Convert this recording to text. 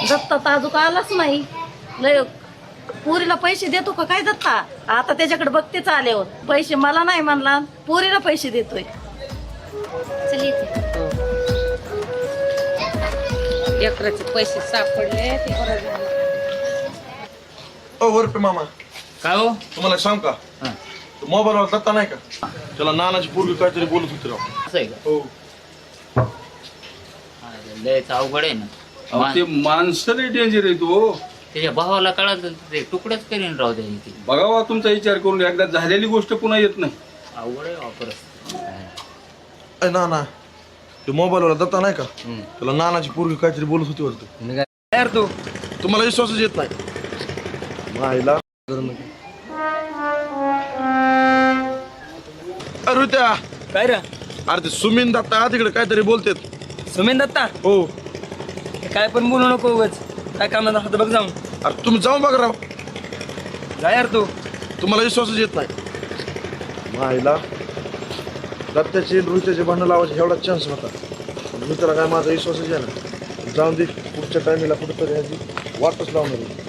दत्ता तर अजून आलाच नाही. लय पुरीला पैसे देतो का काय दत्ता? आता त्याच्याकडे बघतेच आल्यावर पैसे मला नाही म्हणला, पुरीला पैसे देतोय. चल येते. लेकराचे पैसे सापडले ते. ओ वरपे मामा, काय हो? तुम्हाला सांग का हा. मोबाईलवर दत्ता नाही का, त्याला नानाची पोरगी काहीतरी बोलत होती राव. असं आहे का? हो. अरे, लयच अवघड आहे ना. अहो, ते माणसं लय डेंजर आहे तो. त्याच्या भावाला कळालं तर ते तुकडेच करीन राव त्याने ती. बघावा तुमचा विचार करून, एकदा झालेली गोष्ट पुन्हा येत नाही. अवघड आहे वापर. अय नाना, ते मोबाईलवर दत्ता नाही का, त्याला नानाची पोरगी काहीतरी बोलत होती वाटतं. यार तू तुम्हाला विश्वासच येत नाही. मायला अरे त्या काय रे अरे ते सुमीन दत्ता तिकडे काहीतरी बोलतेत. सुमेन दत्ता, हो. काय पण बोलू नको उगाच. काय काम हात बघ जाऊन. अरे तुम्ही जाऊन बघा राव, जा यार तू. तुम्हाला विश्वासच येत नाही. मायला दत्ताचे नृत्याचे भांडण लावायचे एवढा चान्स होता. नृत्याला काय माझा विश्वासच आहे ना. जाऊन दे, पुढच्या टायमिंगला कुठेतरी ह्याची वाटच लावणार.